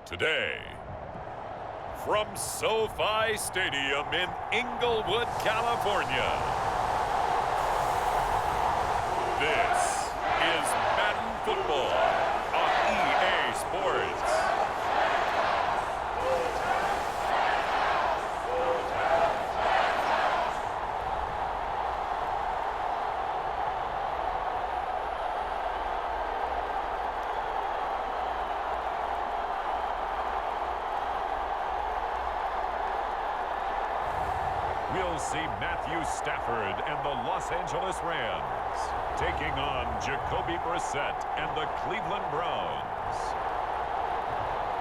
Today, from SoFi Stadium in Inglewood, California, this is Madden Football on EA Sports. We'll see Matthew Stafford and the Los Angeles Rams taking on Jacoby Brissett and the Cleveland Browns.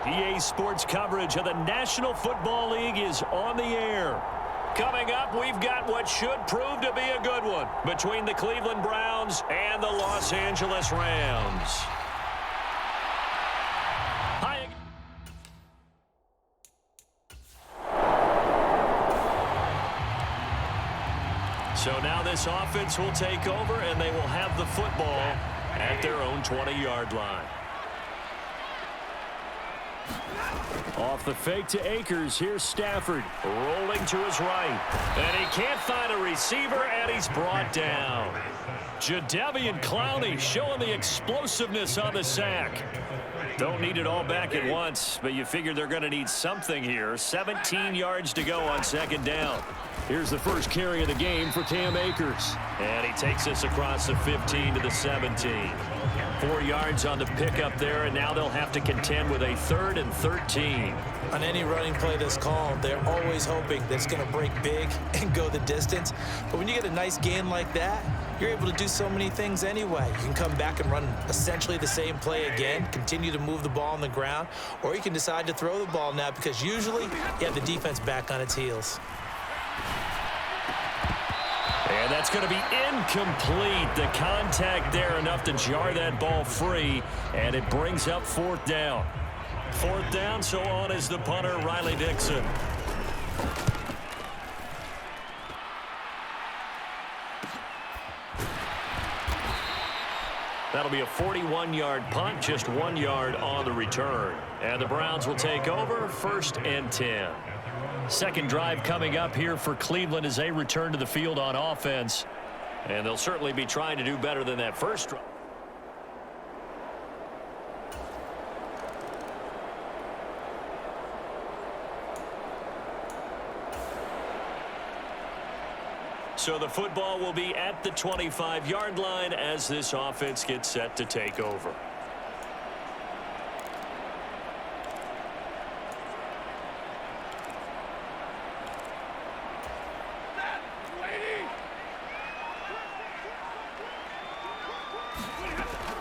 EA Sports coverage of the National Football League is on the air. Coming up, we've got what should prove to be a good one between the Cleveland Browns and the Los Angeles Rams. So now this offense will take over, and they will have the football at their own 20-yard line. Off the fake to Akers, here's Stafford rolling to his right. And he can't find a receiver, and he's brought down. Jadeveon Clowney showing the explosiveness on the sack. Don't need it all back at once, but you figure they're going to need something here. 17 yards to go on second down. Here's the first carry of the game for Cam Akers. And he takes us across the 15 to the 17. 4 yards on the pickup there, and now they'll have to contend with a 3rd and 13. On any running play that's called, they're always hoping that it's going to break big and go the distance. But when you get a nice gain like that, you're able to do so many things anyway. You can come back and run essentially the same play again, continue to move the ball on the ground, or you can decide to throw the ball now because usually you have the defense back on its heels. And that's going to be incomplete. The contact there enough to jar that ball free, and it brings up 4th down. 4th down, so on is the punter, Riley Dixon. That'll be a 41-yard punt, just 1 yard on the return. And the Browns will take over, 1st and 10. Second drive coming up here for Cleveland as they return to the field on offense. And they'll certainly be trying to do better than that first drive. So the football will be at the 25-yard line as this offense gets set to take over.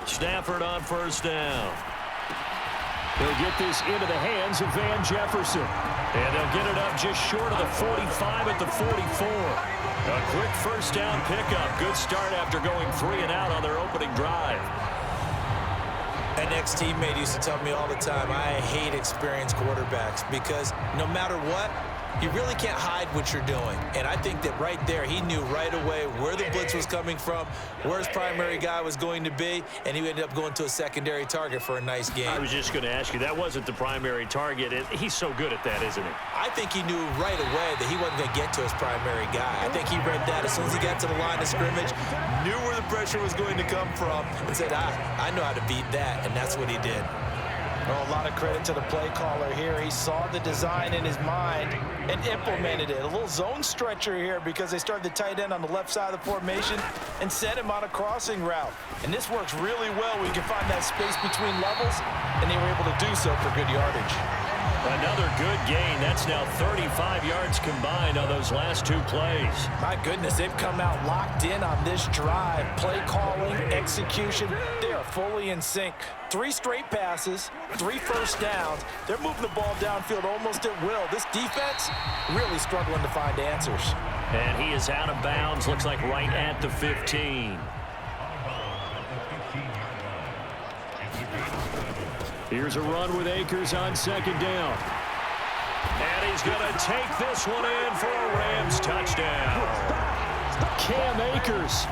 Stafford on 1st down. They'll get this into the hands of Van Jefferson. And they'll get it up just short of the 45 at the 44. A quick 1st down pickup. Good start after going 3 and out on their opening drive. An ex-teammate used to tell me all the time, I hate experienced quarterbacks because no matter what, you really can't hide what you're doing. And I think that right there, he knew right away where the blitz was coming from, where his primary guy was going to be, and he ended up going to a secondary target for a nice game. I was just going to ask you, that wasn't the primary target. He's so good at that, isn't he? I think he knew right away that he wasn't going to get to his primary guy. I think he read that as soon as he got to the line of scrimmage, knew where the pressure was going to come from, and said, I know how to beat that, and that's what he did. Well, a lot of credit to the play caller here. He saw the design in his mind and implemented it. A little zone stretcher here because they started the tight end on the left side of the formation and sent him on a crossing route. And this works really well when you can find that space between levels, and they were able to do so for good yardage. Another good gain. That's now 35 yards combined on those last two plays. My goodness, they've come out locked in on this drive. Play calling, execution, they are fully in sync. 3 straight passes, 3 first downs. They're moving the ball downfield almost at will. This defense really struggling to find answers. And he is out of bounds, looks like right at the 15. Here's a run with Akers on second down. And he's going to take this one in for a Rams touchdown. Cam Akers,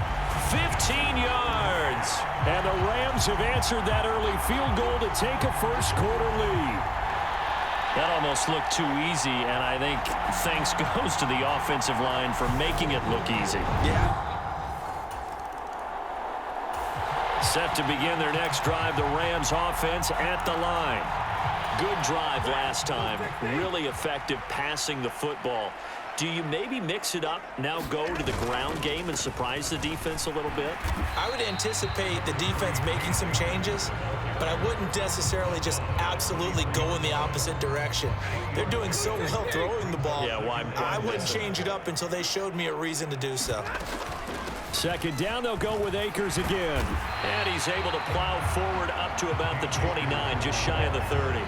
15 yards. And the Rams have answered that early field goal to take a first-quarter lead. That almost looked too easy, and I think thanks goes to the offensive line for making it look easy. Yeah. Set to begin their next drive, the Rams offense at the line. Good drive last time. Really effective passing the football. Do you maybe mix it up, now go to the ground game and surprise the defense a little bit? I would anticipate the defense making some changes, but I wouldn't necessarily just absolutely go in the opposite direction. They're doing so well throwing the ball. Yeah, why I wouldn't change it up until they showed me a reason to do so. Second down, they'll go with Akers again. And he's able to plow forward up to about the 29, just shy of the 30.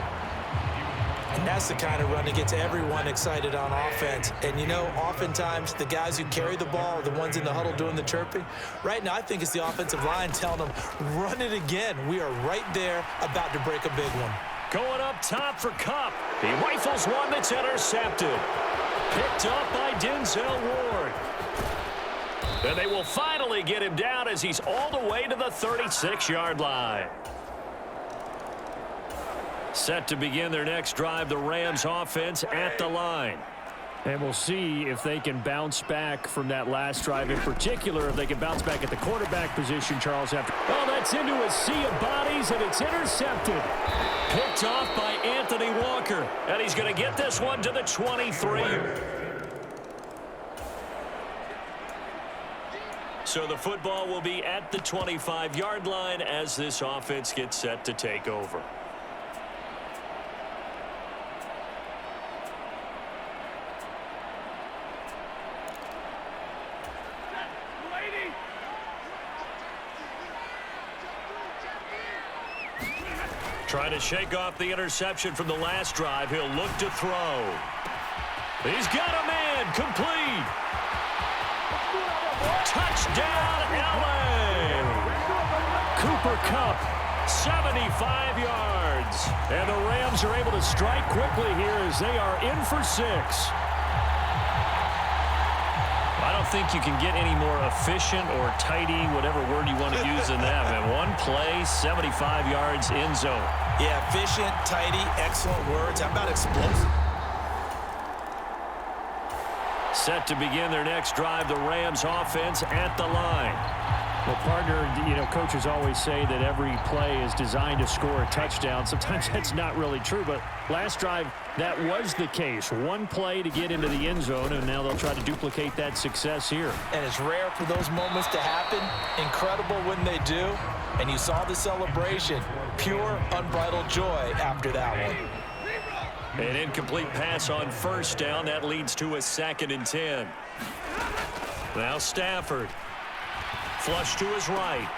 And that's the kind of run that gets everyone excited on offense. And, you know, oftentimes the guys who carry the ball are the ones in the huddle doing the chirping. Right now, I think it's the offensive line telling them, run it again. We are right there about to break a big one. Going up top for Kupp. He rifles one that's intercepted. Picked up by Denzel Ward. And they will finally get him down as he's all the way to the 36-yard line. Set to begin their next drive, the Rams offense at the line. And we'll see if they can bounce back from that last drive. In particular, if they can bounce back at the quarterback position, Charles. After that's into a sea of bodies, and it's intercepted. Picked off by Anthony Walker. And he's going to get this one to the 23. So the football will be at the 25-yard line as this offense gets set to take over. Trying to shake off the interception from the last drive. He'll look to throw. He's got a man complete. Touchdown, LA! Cooper Kupp, 75 yards. And the Rams are able to strike quickly here as they are in for 6. I don't think you can get any more efficient or tidy, whatever word you want to use in that. Man, one play, 75 yards in zone. Yeah, efficient, tidy, excellent words. How about explosive? Set to begin their next drive, the Rams offense at the line. Well, partner, you know, coaches always say that every play is designed to score a touchdown. Sometimes that's not really true, but last drive, that was the case. One play to get into the end zone, and now they'll try to duplicate that success here. And it's rare for those moments to happen. Incredible when they do. And you saw the celebration. Pure, unbridled joy after that one. An incomplete pass on first down. That leads to a 2nd and 10. Now Stafford. Flush to his right.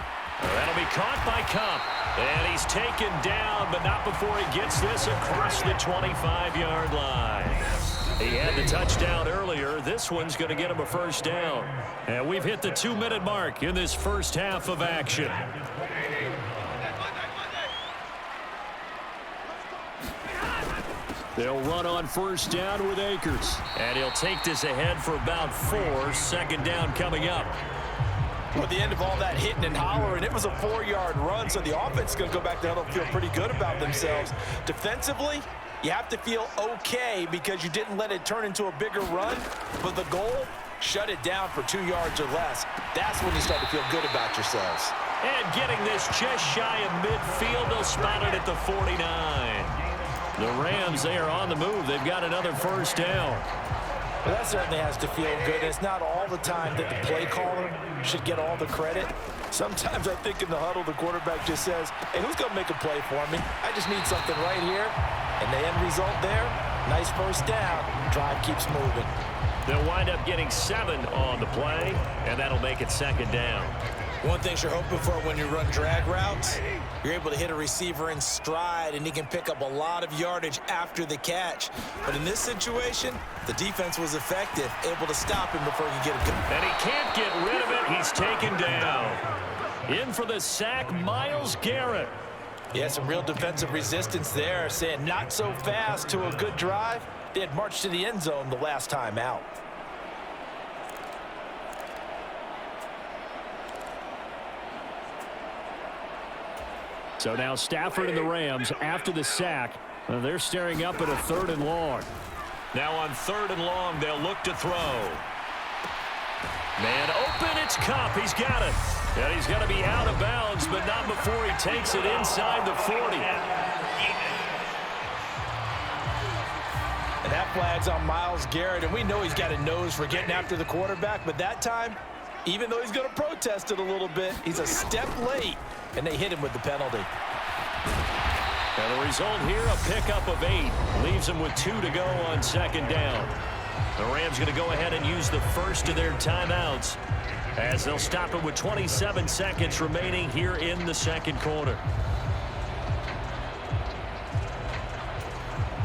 That'll be caught by Kupp. And he's taken down, but not before he gets this across the 25-yard line. He had the touchdown earlier. This one's going to get him a first down. And we've hit the 2-minute mark in this first half of action. They'll run on first down with Akers. And he'll take this ahead for about 4. 2nd down coming up. Well, at the end of all that hitting and hollering, it was a 4-yard run, so the offense is going to go back to huddle and feel pretty good about themselves. Defensively, you have to feel okay because you didn't let it turn into a bigger run, but the goal, shut it down for 2 yards or less. That's when you start to feel good about yourselves. And getting this just shy of midfield, they'll spot it at the 49. The Rams, they are on the move. They've got another first down. Well, that certainly has to feel good. It's not all the time that the play caller should get all the credit. Sometimes I think in the huddle, the quarterback just says, hey, who's going to make a play for me? I just need something right here. And the end result there, nice first down. Drive keeps moving. They'll wind up getting 7 on the play, and that'll make it 2nd down. One thing you're hoping for when you run drag routes, you're able to hit a receiver in stride, and he can pick up a lot of yardage after the catch. But in this situation, the defense was effective, able to stop him before he could get a good. And he can't get rid of it. He's taken down. In for the sack, Myles Garrett. Yeah, some real defensive resistance there, saying not so fast to a good drive. They had marched to the end zone the last time out. So now Stafford and the Rams, after the sack, they're staring up at a 3rd and long. Now on 3rd and long, they'll look to throw. Man open, it's Kupp. He's got it. And he's going to be out of bounds, but not before he takes it inside the 40. And that flag's on Myles Garrett, and we know he's got a nose for getting after the quarterback, but that time, even though he's going to protest it a little bit, he's a step late, and they hit him with the penalty. And the result here, a pickup of 8. Leaves them with 2 to go on 2nd down. The Rams going to go ahead and use the first of their timeouts as they'll stop it with 27 seconds remaining here in the 2nd quarter.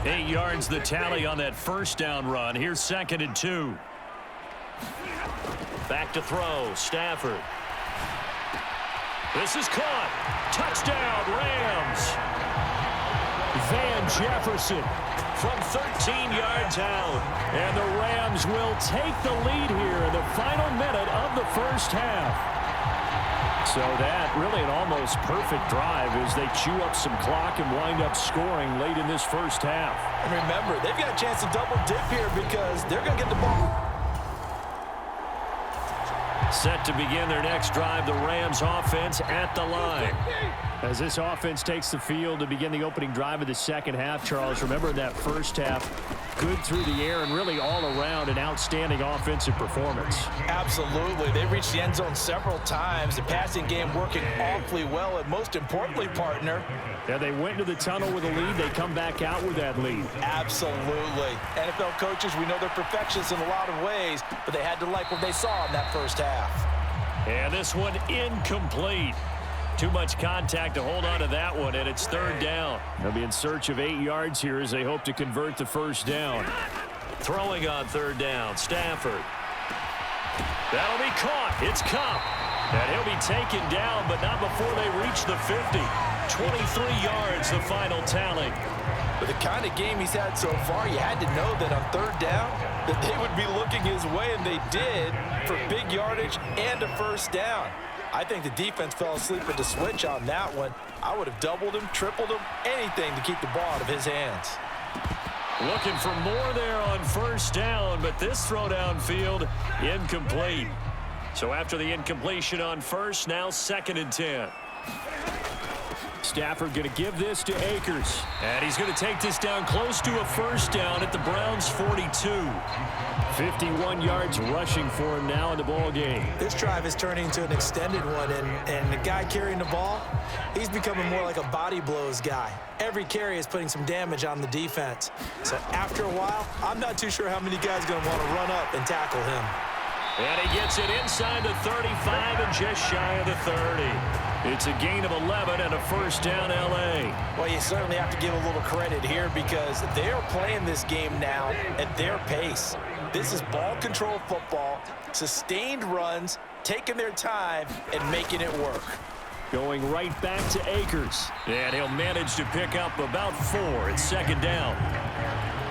8 yards the tally on that 1st down run. Here's 2nd and 2. Back to throw, Stafford. This is caught. Touchdown, Rams. Van Jefferson from 13 yards out. And the Rams will take the lead here in the final minute of the 1st half. So that really an almost perfect drive as they chew up some clock and wind up scoring late in this 1st half. And remember, they've got a chance to double dip here because they're going to get the ball. Set to begin their next drive, the Rams offense at the line. As this offense takes the field to begin the opening drive of the 2nd half, Charles, remember that 1st half, good through the air and really all around an outstanding offensive performance. Absolutely. They reached the end zone several times. The passing game working awfully well, and most importantly, partner. Yeah, they went into the tunnel with a lead. They come back out with that lead. Absolutely. NFL coaches, we know they're perfectionists in a lot of ways, but they had to like what they saw in that 1st half. And this one incomplete. Too much contact to hold on to that one, and it's 3rd down. They'll be in search of 8 yards here as they hope to convert the 1st down. Throwing on 3rd down, Stafford. That'll be caught. It's Kupp. And he'll be taken down, but not before they reach the 50. 23 yards, the final tally. With the kind of game he's had so far, you had to know that on 3rd down that they would be looking his way, and they did, for big yardage and a 1st down. I think the defense fell asleep at the switch on that one. I would have doubled him, tripled him, anything to keep the ball out of his hands. Looking for more there on 1st down, but this throw downfield incomplete. So after the incompletion on 1st, now 2nd and 10. Stafford going to give this to Akers. And he's going to take this down close to a 1st down at the Browns' 42. 51 yards rushing for him now in the ball game. This drive is turning into an extended one, and the guy carrying the ball, he's becoming more like a body blows guy. Every carry is putting some damage on the defense. So after a while, I'm not too sure how many guys are going to want to run up and tackle him. And he gets it inside the 35 and just shy of the 30. It's a gain of 11 and a 1st down, L.A. Well, you certainly have to give a little credit here because they're playing this game now at their pace. This is ball control football, sustained runs, taking their time, and making it work. Going right back to Akers. And he'll manage to pick up about 4. It's 2nd down.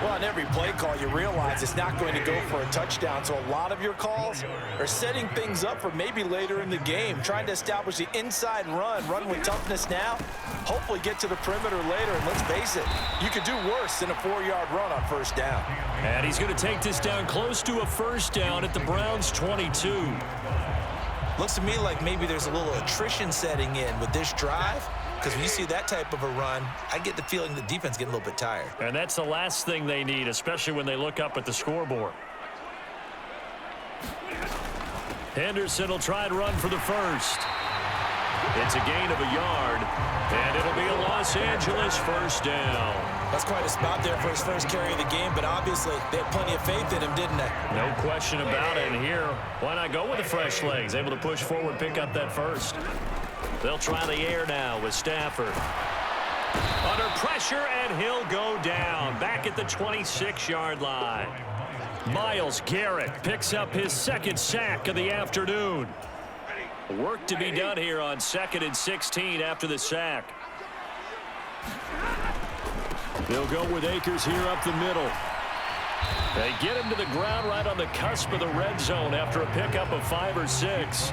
Well, on every play call, you realize it's not going to go for a touchdown. So a lot of your calls are setting things up for maybe later in the game, trying to establish the inside run with toughness now, hopefully get to the perimeter later. And let's face it, you could do worse than a 4-yard run on 1st down. And he's going to take this down close to a 1st down at the Browns' 22. Looks to me like maybe there's a little attrition setting in with this drive. Because when you see that type of a run, I get the feeling the defense getting a little bit tired. And that's the last thing they need, especially when they look up at the scoreboard. Henderson will try and run for the 1st. It's a gain of a yard, and it'll be a Los Angeles first down. That's quite a spot there for his first carry of the game, but obviously they had plenty of faith in him, didn't they? No question about it. And here, why not go with the fresh legs? Able to push forward, pick up that first. They'll try the air now with Stafford. Under pressure, and he'll go down. Back at the 26-yard line. Myles Garrett picks up his second sack of the afternoon. Work to be done here on 2nd and 16 after the sack. They'll go with Akers here up the middle. They get him to the ground right on the cusp of the red zone after a pickup of 5 or 6.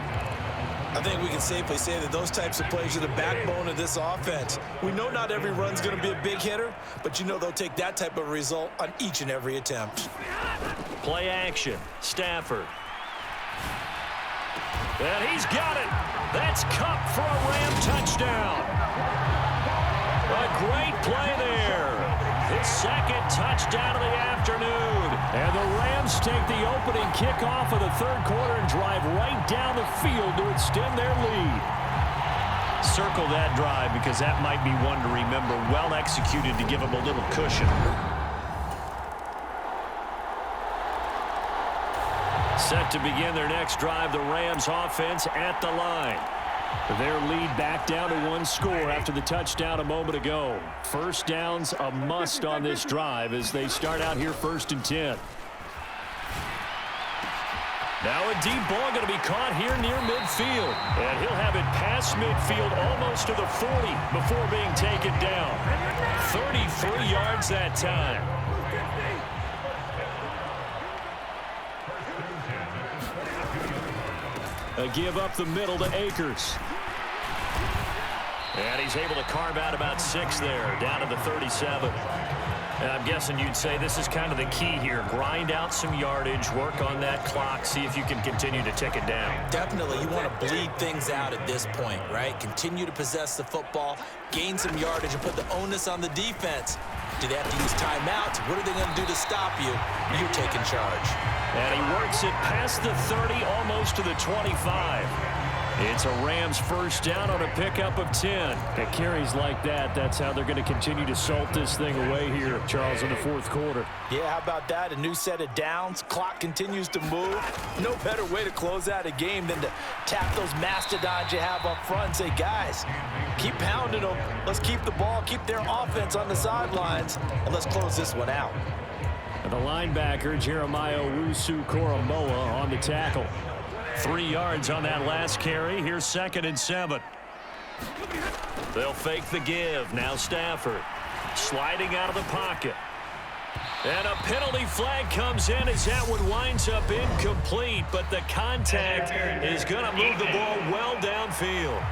I think we can safely say that those types of plays are the backbone of this offense. We know not every run's going to be a big hitter, but you know they'll take that type of result on each and every attempt. Play action. Stafford. And he's got it. That's Cup for a Ram touchdown. A great play there. His second touchdown of the afternoon. And the Rams take the opening kickoff of the third quarter and drive right down the field to extend their lead. Circle that drive because that might be one to remember. Well executed to give them a little cushion. Set to begin their next drive, the Rams offense at the line. Their lead back down to 1 score after the touchdown a moment ago. First down's a must on this drive as they start out here 1st and 10. Now a deep ball going to be caught here near midfield. And he'll have it past midfield almost to the 40 before being taken down. 33 yards that time. A give up the middle to Akers. And he's able to carve out about 6 there, down to the 37. And I'm guessing you'd say this is kind of the key here. Grind out some yardage, work on that clock, see if you can continue to tick it down. Definitely, you want to bleed things out at this point, right? Continue to possess the football, gain some yardage, and put the onus on the defense. Do they have to use timeouts? What are they going to do to stop you? You're taking charge. And he works it past the 30, almost to the 25. It's a Rams first down on a pickup of 10. At carries like that, that's how they're going to continue to salt this thing away here, Charles, in the 4th quarter. Yeah, how about that? A new set of downs. Clock continues to move. No better way to close out a game than to tap those mastodons you have up front and say, guys, keep pounding them. Let's keep the ball, keep their offense on the sidelines, and let's close this one out. And the linebacker, Jeremiah Owusu-Koramoah, on the tackle. 3 yards on that last carry. Here's 2nd and 7. They'll fake the give. Now Stafford sliding out of the pocket. And a penalty flag comes in as that one winds up incomplete, but the contact is going to move the ball well downfield.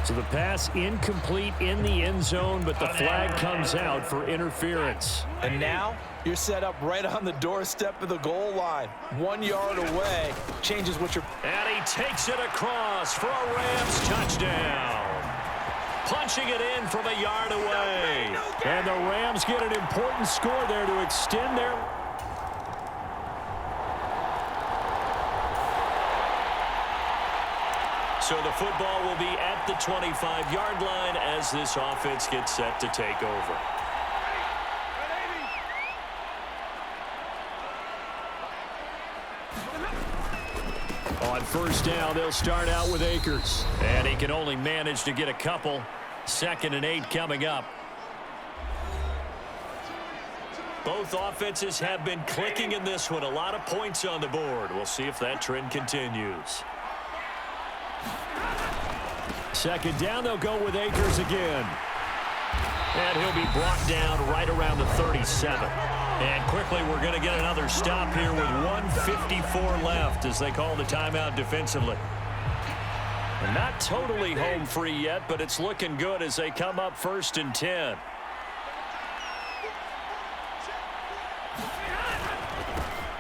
So the pass incomplete in the end zone, but the flag comes out for interference. And now you're set up right on the doorstep of the goal line. 1 yard away. Changes what you're... And he takes it across for a Rams touchdown. Punching it in from a yard away. And the Rams get an important score there to extend their... So the football will be at the 25-yard line as this offense gets set to take over. On first down, they'll start out with Akers. And he can only manage to get a couple. 2nd and 8 coming up. Both offenses have been clicking in this one. A lot of points on the board. We'll see if that trend continues. 2nd down, they'll go with Akers again. And he'll be brought down right around the 37. And quickly, we're going to get another stop here with 1:54 left as they call the timeout defensively. And not totally home free yet, but it's looking good as they come up 1st and 10.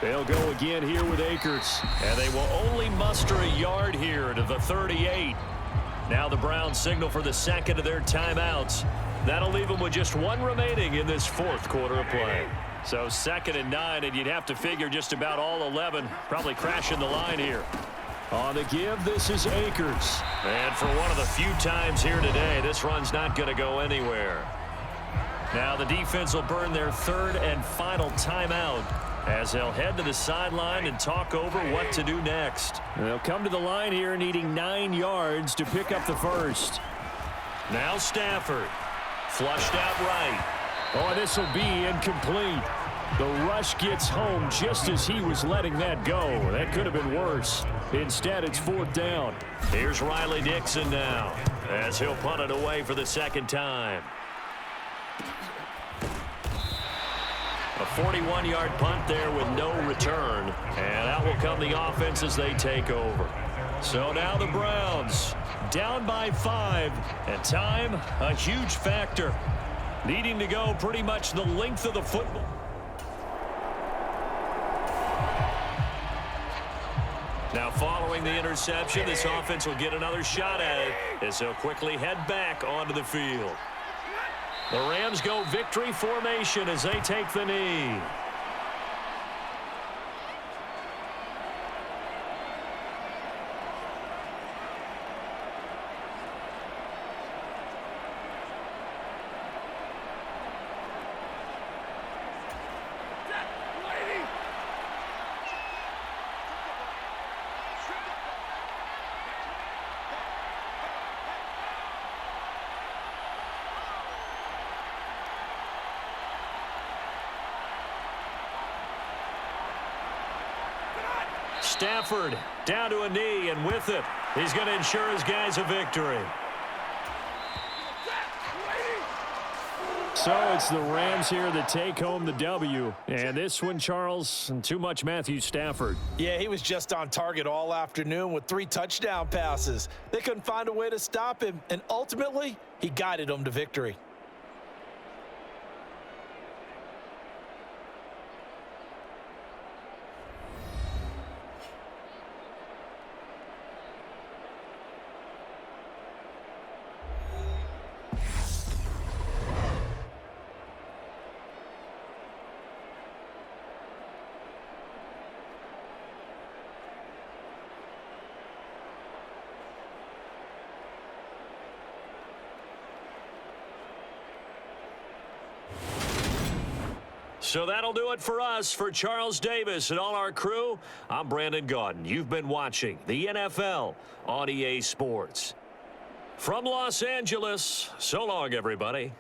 They'll go again here with Akers. And they will only muster a yard here to the 38. Now the Browns signal for the 2nd of their timeouts. That'll leave them with just 1 remaining in this 4th quarter of play. So 2nd and 9, and you'd have to figure just about all 11 probably crashing the line here. On the give, this is Akers. And for one of the few times here today, this run's not going to go anywhere. Now the defense will burn their 3rd and final timeout as they'll head to the sideline and talk over what to do next. They'll come to the line here needing 9 yards to pick up the first. Now Stafford. Flushed out right. Oh, this will be incomplete. The rush gets home just as he was letting that go. That could have been worse. Instead, it's 4th down. Here's Riley Dixon now as he'll punt it away for the 2nd time. A 41-yard punt there with no return. And out will come the offense as they take over. So now the Browns down by 5. And time, a huge factor. Needing to go pretty much the length of the football. Now following the interception, this offense will get another shot at it as they'll quickly head back onto the field. The Rams go victory formation as they take the knee. Stafford down to a knee, and with it, he's going to ensure his guys a victory. So it's the Rams here that take home the W. And this one, Charles, too much Matthew Stafford. Yeah, he was just on target all afternoon with 3 touchdown passes. They couldn't find a way to stop him, and ultimately, he guided them to victory. So that'll do it for us. For Charles Davis and all our crew, I'm Brandon Gaudin. You've been watching the NFL on EA Sports. From Los Angeles, so long, everybody.